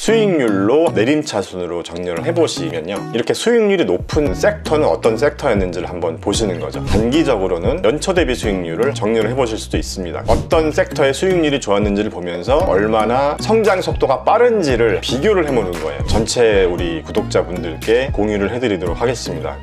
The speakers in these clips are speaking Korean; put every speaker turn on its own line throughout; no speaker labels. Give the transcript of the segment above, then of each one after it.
수익률로 내림차순으로 정리를 해보시면요, 이렇게 수익률이 높은 섹터는 어떤 섹터였는지를 한번 보시는 거죠. 단기적으로는 연초 대비 수익률을 정리를 해보실 수도 있습니다. 어떤 섹터의 수익률이 좋았는지를 보면서 얼마나 성장 속도가 빠른지를 비교를 해보는 거예요. 전체 우리 구독자분들께 공유를 해드리도록 하겠습니다.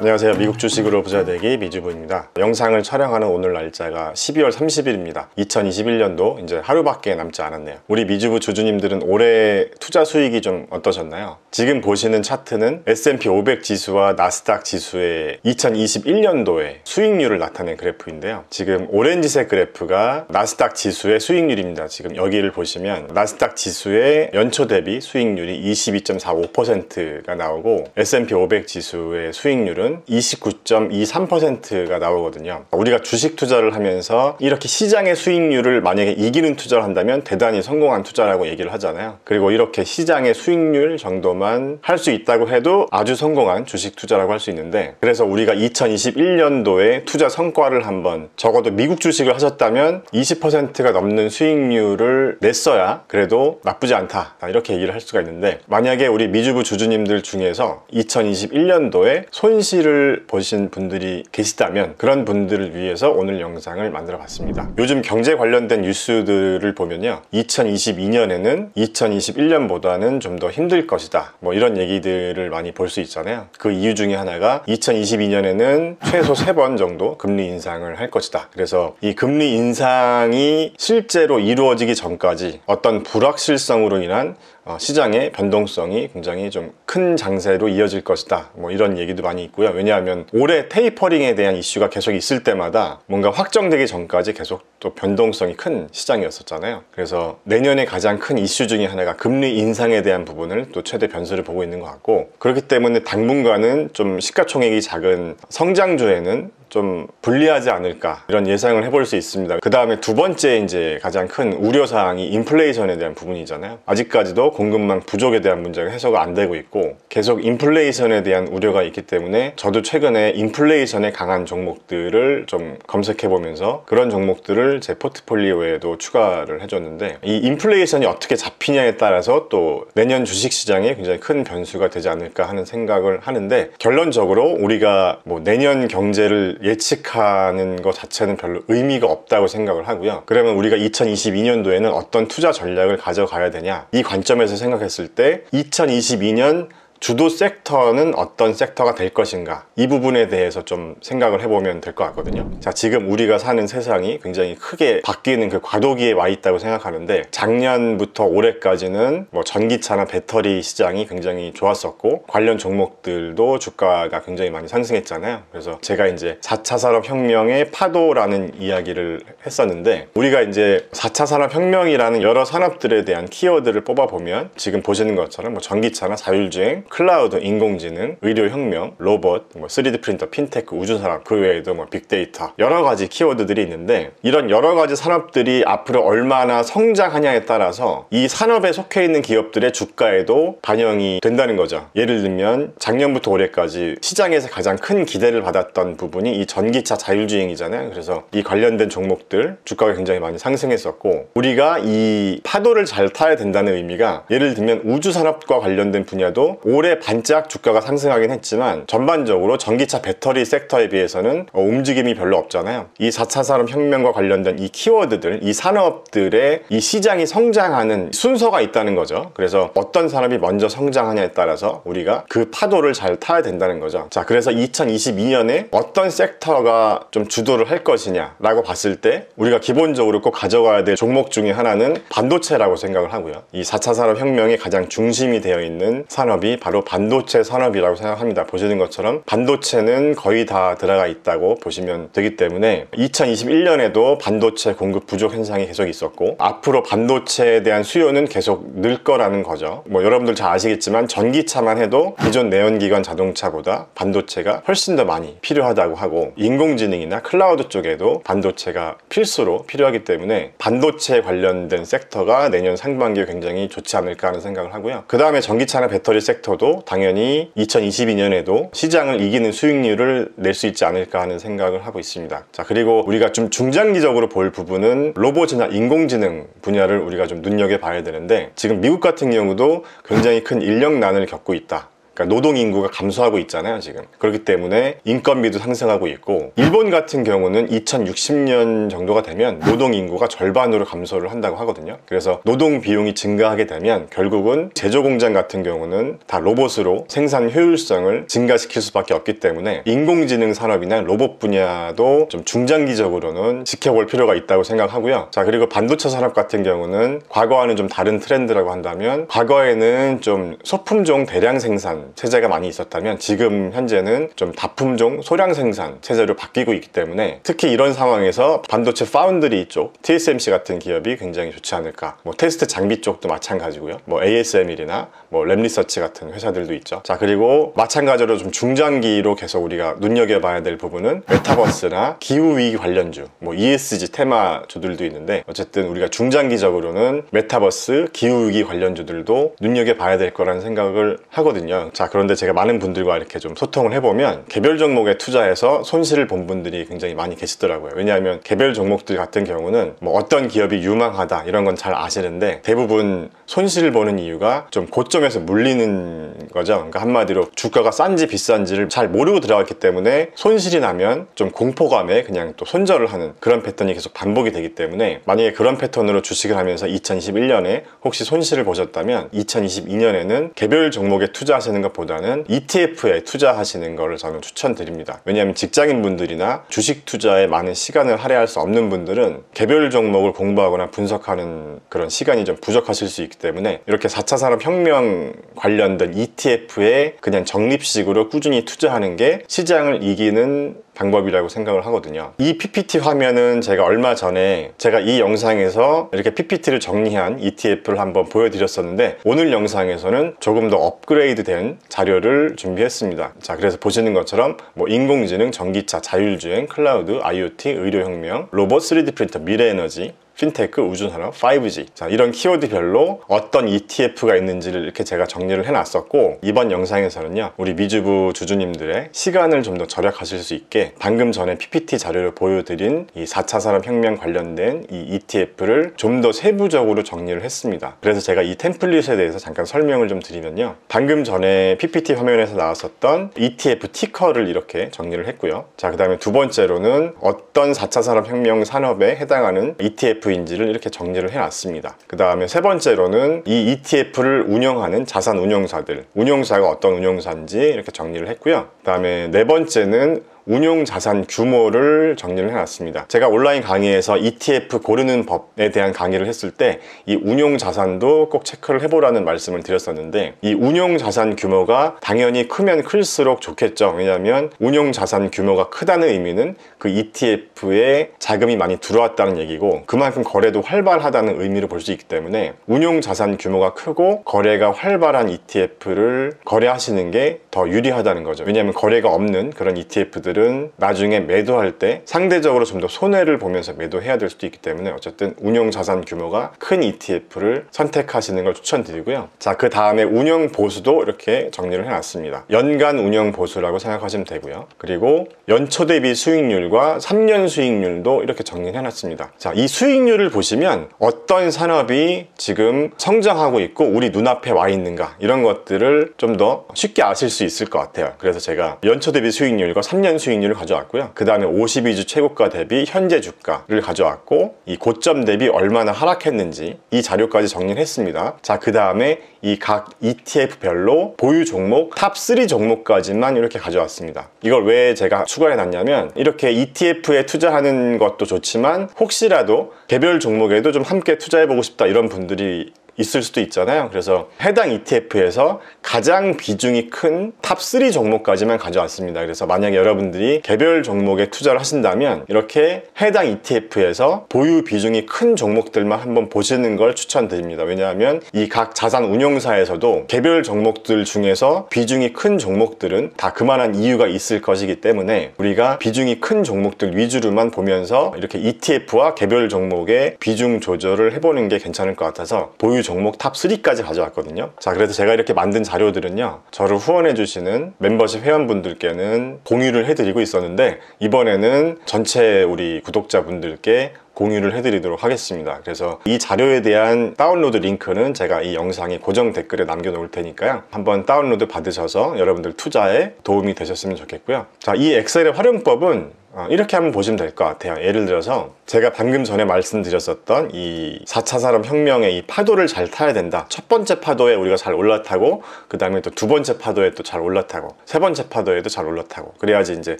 안녕하세요. 미국 주식으로 부자되기 미주부입니다. 영상을 촬영하는 오늘 날짜가 12월 30일입니다. 2021년도 이제 하루밖에 남지 않았네요. 우리 미주부 주주님들은 올해 투자 수익이 좀 어떠셨나요? 지금 보시는 차트는 S&P 500 지수와 나스닥 지수의 2021년도의 수익률을 나타낸 그래프인데요. 지금 오렌지색 그래프가 나스닥 지수의 수익률입니다. 지금 여기를 보시면 나스닥 지수의 연초 대비 수익률이 22.45%가 나오고 S&P 500 지수의 수익률은 29.23%가 나오거든요. 우리가 주식 투자를 하면서 이렇게 시장의 수익률을 만약에 이기는 투자를 한다면 대단히 성공한 투자라고 얘기를 하잖아요. 그리고 이렇게 시장의 수익률 정도만 할 수 있다고 해도 아주 성공한 주식 투자라고 할 수 있는데, 그래서 우리가 2021년도에 투자 성과를 한번, 적어도 미국 주식을 하셨다면 20%가 넘는 수익률을 냈어야 그래도 나쁘지 않다, 이렇게 얘기를 할 수가 있는데, 만약에 우리 미주부 주주님들 중에서 2021년도에 손실을 보신 분들이 계시다면 그런 분들을 위해서 오늘 영상을 만들어 봤습니다. 요즘 경제 관련된 뉴스들을 보면요, 2022년에는 2021년보다는 좀 더 힘들 것이다, 뭐 이런 얘기들을 많이 볼 수 있잖아요. 그 이유 중에 하나가 2022년에는 최소 3번 정도 금리 인상을 할 것이다. 그래서 이 금리 인상이 실제로 이루어지기 전까지 어떤 불확실성으로 인한 시장의 변동성이 굉장히 좀 큰 장세로 이어질 것이다, 뭐 이런 얘기도 많이 있고요. 왜냐하면 올해 테이퍼링에 대한 이슈가 계속 있을 때마다 뭔가 확정되기 전까지 계속 또 변동성이 큰 시장이었었잖아요. 그래서 내년에 가장 큰 이슈 중에 하나가 금리 인상에 대한 부분을 또 최대 변수를 보고 있는 것 같고, 그렇기 때문에 당분간은 좀 시가총액이 작은 성장주에는 좀 불리하지 않을까, 이런 예상을 해볼 수 있습니다. 그 다음에 두 번째 이제 가장 큰 우려사항이 인플레이션에 대한 부분이잖아요. 아직까지도 공급망 부족에 대한 문제가 해소가 안 되고 있고 계속 인플레이션에 대한 우려가 있기 때문에 저도 최근에 인플레이션에 강한 종목들을 좀 검색해 보면서 그런 종목들을 제 포트폴리오에도 추가를 해줬는데, 이 인플레이션이 어떻게 잡히냐에 따라서 또 내년 주식시장에 굉장히 큰 변수가 되지 않을까 하는 생각을 하는데, 결론적으로 우리가 뭐 내년 경제를 예측하는 것 자체는 별로 의미가 없다고 생각을 하고요. 그러면 우리가 2022년도에는 어떤 투자 전략을 가져가야 되냐, 이 관점에서 생각했을 때 2022년 주도 섹터는 어떤 섹터가 될 것인가, 이 부분에 대해서 좀 생각을 해보면 될 것 같거든요. 자, 지금 우리가 사는 세상이 굉장히 크게 바뀌는 그 과도기에 와 있다고 생각하는데, 작년부터 올해까지는 뭐 전기차나 배터리 시장이 굉장히 좋았었고 관련 종목들도 주가가 굉장히 많이 상승했잖아요. 그래서 제가 이제 4차 산업혁명의 파도라는 이야기를 했었는데, 우리가 이제 4차 산업혁명이라는 여러 산업들에 대한 키워드를 뽑아보면 지금 보시는 것처럼 뭐 전기차나 자율주행, 클라우드, 인공지능, 의료혁명, 로봇, 뭐 3D 프린터, 핀테크, 우주산업, 그 외에도 뭐 빅데이터, 여러 가지 키워드들이 있는데, 이런 여러 가지 산업들이 앞으로 얼마나 성장하냐에 따라서 이 산업에 속해 있는 기업들의 주가에도 반영이 된다는 거죠. 예를 들면 작년부터 올해까지 시장에서 가장 큰 기대를 받았던 부분이 이 전기차 자율주행이잖아요. 그래서 이 관련된 종목들 주가가 굉장히 많이 상승했었고, 우리가 이 파도를 잘 타야 된다는 의미가, 예를 들면 우주산업과 관련된 분야도 올해 반짝 주가가 상승하긴 했지만 전반적으로 전기차 배터리 섹터에 비해서는 움직임이 별로 없잖아요. 이 4차 산업혁명과 관련된 이 키워드들, 이 산업들의 이 시장이 성장하는 순서가 있다는 거죠. 그래서 어떤 산업이 먼저 성장하냐에 따라서 우리가 그 파도를 잘 타야 된다는 거죠. 자, 그래서 2022년에 어떤 섹터가 좀 주도를 할 것이냐 라고 봤을 때 우리가 기본적으로 꼭 가져가야 될 종목 중에 하나는 반도체라고 생각을 하고요. 이 4차 산업혁명의 가장 중심이 되어 있는 산업이 바로 반도체 산업이라고 생각합니다. 보시는 것처럼 반도체는 거의 다 들어가 있다고 보시면 되기 때문에 2021년에도 반도체 공급 부족 현상이 계속 있었고, 앞으로 반도체에 대한 수요는 계속 늘 거라는 거죠. 뭐 여러분들 잘 아시겠지만 전기차만 해도 기존 내연기관 자동차보다 반도체가 훨씬 더 많이 필요하다고 하고, 인공지능이나 클라우드 쪽에도 반도체가 필수로 필요하기 때문에 반도체 관련된 섹터가 내년 상반기에 굉장히 좋지 않을까 하는 생각을 하고요. 그 다음에 전기차나 배터리 섹터 하더라도 당연히 2022년에도 시장을 이기는 수익률을 낼 수 있지 않을까 하는 생각을 하고 있습니다. 자, 그리고 우리가 좀 중장기적으로 볼 부분은 로봇이나 인공지능 분야를 우리가 좀 눈여겨봐야 되는데, 지금 미국 같은 경우도 굉장히 큰 인력난을 겪고 있다. 그러니까 노동 인구가 감소하고 있잖아요, 지금. 그렇기 때문에 인건비도 상승하고 있고, 일본 같은 경우는 2060년 정도가 되면 노동 인구가 절반으로 감소를 한다고 하거든요. 그래서 노동 비용이 증가하게 되면 결국은 제조 공장 같은 경우는 다 로봇으로 생산 효율성을 증가시킬 수밖에 없기 때문에 인공지능 산업이나 로봇 분야도 좀 중장기적으로는 지켜볼 필요가 있다고 생각하고요. 자, 그리고 반도체 산업 같은 경우는 과거와는 좀 다른 트렌드라고 한다면, 과거에는 좀 소품종 대량 생산 체제가 많이 있었다면 지금 현재는 좀 다품종 소량 생산 체제로 바뀌고 있기 때문에, 특히 이런 상황에서 반도체 파운드리 쪽 TSMC 같은 기업이 굉장히 좋지 않을까. 뭐 테스트 장비 쪽도 마찬가지고요. 뭐 ASML이나 뭐 랩리서치 같은 회사들도 있죠. 자, 그리고 마찬가지로 좀 중장기로 계속 우리가 눈여겨봐야 될 부분은 메타버스나 기후위기 관련주, 뭐 ESG 테마주들도 있는데, 어쨌든 우리가 중장기적으로는 메타버스, 기후위기 관련주들도 눈여겨봐야 될 거라는 생각을 하거든요. 자, 그런데 제가 많은 분들과 이렇게 좀 소통을 해보면 개별 종목에 투자해서 손실을 본 분들이 굉장히 많이 계시더라고요. 왜냐하면 개별 종목들 같은 경우는 뭐 어떤 기업이 유망하다 이런 건 잘 아시는데, 대부분 손실을 보는 이유가 좀 고점에서 물리는 거죠. 그러니까 한마디로 주가가 싼지 비싼지를 잘 모르고 들어갔기 때문에 손실이 나면 좀 공포감에 그냥 또 손절을 하는 그런 패턴이 계속 반복이 되기 때문에, 만약에 그런 패턴으로 주식을 하면서 2021년에 혹시 손실을 보셨다면 2022년에는 개별 종목에 투자하시는 것보다는 ETF에 투자하시는 것을 저는 추천드립니다. 왜냐하면 직장인분들이나 주식 투자에 많은 시간을 할애할 수 없는 분들은 개별 종목을 공부하거나 분석하는 그런 시간이 좀 부족하실 수 있기 때문에, 이렇게 4차 산업혁명 관련된 ETF에 그냥 적립식으로 꾸준히 투자하는 게 시장을 이기는 방법이라고 생각을 하거든요. 이 PPT 화면은 제가 얼마 전에 제가 이 영상에서 이렇게 PPT를 정리한 ETF를 한번 보여드렸었는데, 오늘 영상에서는 조금 더 업그레이드된 자료를 준비했습니다. 자, 그래서 보시는 것처럼 뭐 인공지능, 전기차, 자율주행, 클라우드, IoT, 의료혁명, 로봇, 3D 프린터, 미래에너지, 핀테크, 우주산업, 5G, 자, 이런 키워드별로 어떤 ETF가 있는지를 이렇게 제가 정리를 해놨었고, 이번 영상에서는요, 우리 미주부 주주님들의 시간을 좀 더 절약하실 수 있게 방금 전에 PPT 자료를 보여드린 이 4차 산업혁명 관련된 이 ETF를 좀 더 세부적으로 정리를 했습니다. 그래서 제가 이 템플릿에 대해서 잠깐 설명을 좀 드리면요, 방금 전에 PPT 화면에서 나왔었던 ETF 티커를 이렇게 정리를 했고요. 자, 그 다음에 두 번째로는 어떤 4차 산업혁명 산업에 해당하는 ETF인지를 이렇게 정리를 해놨습니다. 그 다음에 세 번째로는 이 ETF를 운영하는 자산 운용사들, 운용사가 어떤 운용사인지 이렇게 정리를 했고요. 그 다음에 네 번째는 운용 자산 규모를 정리를 해놨습니다. 제가 온라인 강의에서 ETF 고르는 법에 대한 강의를 했을 때 이 운용 자산도 꼭 체크를 해보라는 말씀을 드렸었는데, 이 운용 자산 규모가 당연히 크면 클수록 좋겠죠. 왜냐하면 운용 자산 규모가 크다는 의미는 그 ETF에 자금이 많이 들어왔다는 얘기고, 그만큼 거래도 활발하다는 의미로 볼 수 있기 때문에 운용 자산 규모가 크고 거래가 활발한 ETF를 거래하시는 게 더 유리하다는 거죠. 왜냐하면 거래가 없는 그런 ETF들은 나중에 매도할 때 상대적으로 좀 더 손해를 보면서 매도해야 될 수도 있기 때문에, 어쨌든 운용 자산 규모가 큰 ETF를 선택하시는 걸 추천드리고요. 자, 그 다음에 운영 보수도 이렇게 정리를 해놨습니다. 연간 운영 보수라고 생각하시면 되고요. 그리고 연초 대비 수익률과 3년 수익률도 이렇게 정리를 해놨습니다. 자, 이 수익률을 보시면 어떤 산업이 지금 성장하고 있고 우리 눈앞에 와 있는가, 이런 것들을 좀 더 쉽게 아실 수 있을 것 같아요. 그래서 제가 연초 대비 수익률과 3년 수익률을 가져왔고요. 그 다음에 52주 최고가 대비 현재 주가를 가져왔고, 이 고점 대비 얼마나 하락했는지 이 자료까지 정리를 했습니다. 자, 그 다음에 이 각 ETF별로 보유 종목 탑3 종목까지만 이렇게 가져왔습니다. 이걸 왜 제가 추가해 놨냐면, 이렇게 ETF에 투자하는 것도 좋지만 혹시라도 개별 종목에도 좀 함께 투자해보고 싶다 이런 분들이 있을 수도 있잖아요. 그래서 해당 ETF에서 가장 비중이 큰 탑3 종목까지만 가져왔습니다. 그래서 만약에 여러분들이 개별 종목에 투자를 하신다면 이렇게 해당 ETF에서 보유 비중이 큰 종목들만 한번 보시는 걸 추천드립니다. 왜냐하면 이 각 자산 운용사에서도 개별 종목들 중에서 비중이 큰 종목들은 다 그만한 이유가 있을 것이기 때문에, 우리가 비중이 큰 종목들 위주로만 보면서 이렇게 ETF와 개별 종목의 비중 조절을 해보는 게 괜찮을 것 같아서 보유 종목 탑 3까지 가져왔거든요. 자, 그래서 제가 이렇게 만든 자료들은요, 저를 후원해주시는 멤버십 회원분들께는 공유를 해드리고 있었는데, 이번에는 전체 우리 구독자분들께 공유를 해드리도록 하겠습니다. 그래서 이 자료에 대한 다운로드 링크는 제가 이 영상의 고정 댓글에 남겨놓을 테니까요, 한번 다운로드 받으셔서 여러분들 투자에 도움이 되셨으면 좋겠고요. 자, 이 엑셀의 활용법은 이렇게 한번 보시면 될 것 같아요. 예를 들어서 제가 방금 전에 말씀드렸었던 이 4차 산업혁명의 이 파도를 잘 타야 된다. 첫 번째 파도에 우리가 잘 올라타고, 그 다음에 또 두 번째 파도에 또 잘 올라타고, 세 번째 파도에도 잘 올라타고, 그래야지 이제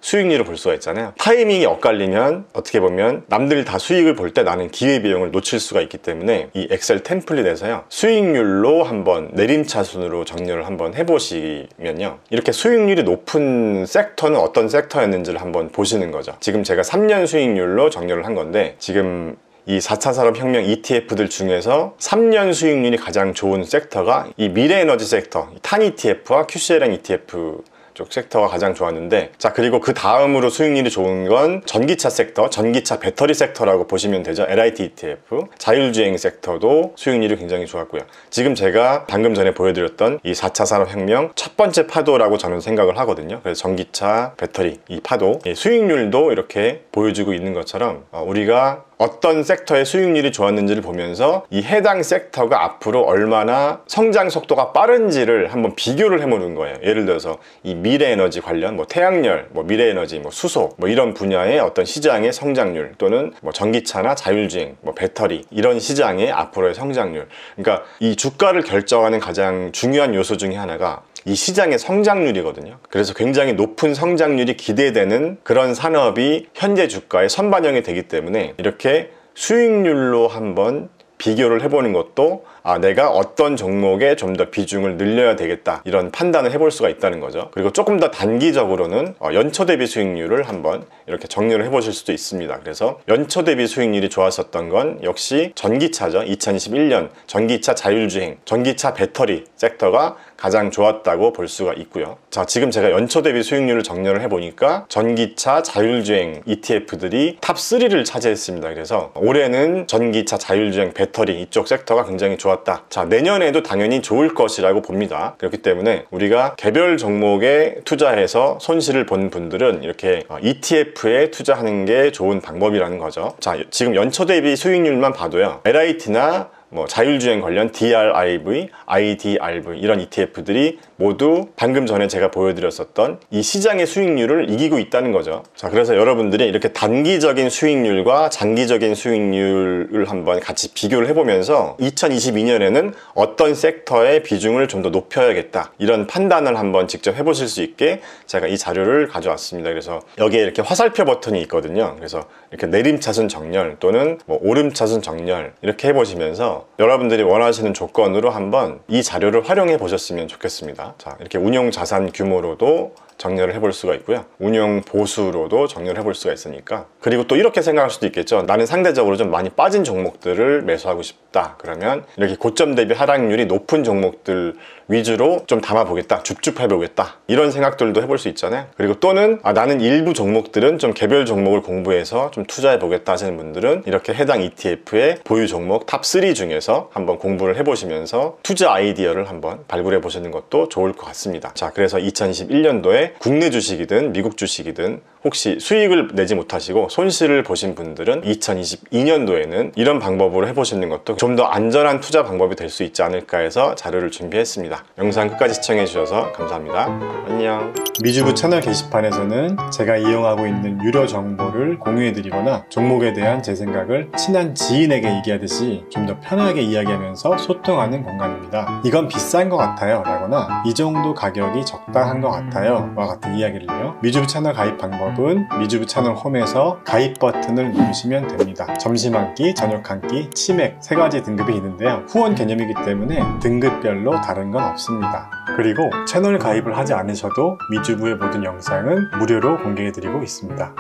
수익률을 볼 수가 있잖아요. 타이밍이 엇갈리면 어떻게 보면 남들 다 수익을 볼 때 나는 기회비용을 놓칠 수가 있기 때문에 이 엑셀 템플릿에서요, 수익률로 한번 내림차순으로 정렬을 한번 해보시면요, 이렇게 수익률이 높은 섹터는 어떤 섹터였는지를 한번 보시는 거죠. 지금 제가 3년 수익률로 정렬을 한 건데, 지금 이 4차 산업혁명 ETF들 중에서 3년 수익률이 가장 좋은 섹터가 이 미래에너지 섹터, 탄 ETF와 QCLN ETF 쪽 섹터가 가장 좋았는데, 자, 그리고 그 다음으로 수익률이 좋은 건 전기차 섹터, 전기차 배터리 섹터라고 보시면 되죠. LIT ETF, 자율주행 섹터도 수익률이 굉장히 좋았고요. 지금 제가 방금 전에 보여드렸던 이 4차 산업혁명 첫 번째 파도라고 저는 생각을 하거든요. 그래서 전기차, 배터리, 이 파도, 이 수익률도 이렇게 보여주고 있는 것처럼 우리가 어떤 섹터의 수익률이 좋았는지를 보면서 이 해당 섹터가 앞으로 얼마나 성장 속도가 빠른지를 한번 비교를 해보는 거예요. 예를 들어서 이 미래에너지 관련, 태양열, 미래에너지, 수소, 이런 분야의 어떤 시장의 성장률, 또는 전기차나 자율주행, 배터리, 이런 시장의 앞으로의 성장률. 그러니까 이 주가를 결정하는 가장 중요한 요소 중에 하나가 이 시장의 성장률이거든요. 그래서 굉장히 높은 성장률이 기대되는 그런 산업이 현재 주가에 선반영이 되기 때문에 이렇게 수익률로 한번 비교를 해보는 것도 내가 어떤 종목에 좀 더 비중을 늘려야 되겠다, 이런 판단을 해볼 수가 있다는 거죠. 그리고 조금 더 단기적으로는 연초 대비 수익률을 한번 이렇게 정리를 해보실 수도 있습니다. 그래서 연초 대비 수익률이 좋았었던 건 역시 전기차죠. 2021년 전기차 자율주행, 전기차 배터리 섹터가 가장 좋았다고 볼 수가 있고요. 자, 지금 제가 연초 대비 수익률을 정렬을 해보니까 전기차 자율주행 ETF들이 탑 3를 차지했습니다. 그래서 올해는 전기차 자율주행 배터리 이쪽 섹터가 굉장히 좋았다. 자, 내년에도 당연히 좋을 것이라고 봅니다. 그렇기 때문에 우리가 개별 종목에 투자해서 손실을 본 분들은 이렇게 ETF에 투자하는 게 좋은 방법이라는 거죠. 자, 지금 연초 대비 수익률만 봐도요, LIT나 자율주행 관련 DRIV, IDRV 이런 ETF들이 모두 방금 전에 제가 보여드렸었던 이 시장의 수익률을 이기고 있다는 거죠. 자, 그래서 여러분들이 이렇게 단기적인 수익률과 장기적인 수익률을 한번 같이 비교를 해보면서 2022년에는 어떤 섹터의 비중을 좀 더 높여야겠다, 이런 판단을 한번 직접 해보실 수 있게 제가 이 자료를 가져왔습니다. 그래서 여기에 이렇게 화살표 버튼이 있거든요. 그래서 이렇게 내림차순 정렬 또는 오름차순 정렬 이렇게 해보시면서 여러분들이 원하시는 조건으로 한번 이 자료를 활용해 보셨으면 좋겠습니다. 자, 이렇게 운용 자산 규모로도 정렬을 해볼 수가 있고요, 운용 보수로도 정렬을 해볼 수가 있으니까. 그리고 또 이렇게 생각할 수도 있겠죠. 나는 상대적으로 좀 많이 빠진 종목들을 매수하고 싶다. 그러면 이렇게 고점 대비 하락률이 높은 종목들 위주로 좀 담아보겠다, 줍줍해보겠다, 이런 생각들도 해볼 수 있잖아요. 그리고 또는 나는 일부 종목들은 좀 개별 종목을 공부해서 좀 투자해보겠다 하시는 분들은 이렇게 해당 ETF의 보유 종목 탑 3 중에서 한번 공부를 해보시면서 투자 아이디어를 한번 발굴해 보시는 것도 좋을 것 같습니다. 자, 그래서 2021년도에 국내 주식이든 미국 주식이든 혹시 수익을 내지 못하시고 손실을 보신 분들은 2022년도에는 이런 방법으로 해보시는 것도 좀 더 안전한 투자 방법이 될 수 있지 않을까 해서 자료를 준비했습니다. 영상 끝까지 시청해 주셔서 감사합니다. 안녕. 미주부 채널 게시판에서는 제가 이용하고 있는 유료 정보를 공유해 드리거나 종목에 대한 제 생각을 친한 지인에게 얘기하듯이 좀 더 편하게 이야기하면서 소통하는 공간입니다. 이건 비싼 것 같아요 라거나 이 정도 가격이 적당한 것 같아요 와 같은 이야기를요, 미주부 채널 가입 방법은 미주부 채널 홈에서 가입 버튼을 누르시면 됩니다. 점심 한 끼, 저녁 한 끼, 치맥 3가지 등급이 있는데요, 후원 개념이기 때문에 등급별로 다른 건 없습니다. 그리고 채널 가입을 하지 않으셔도 미주부의 모든 영상은 무료로 공개해 드리고 있습니다.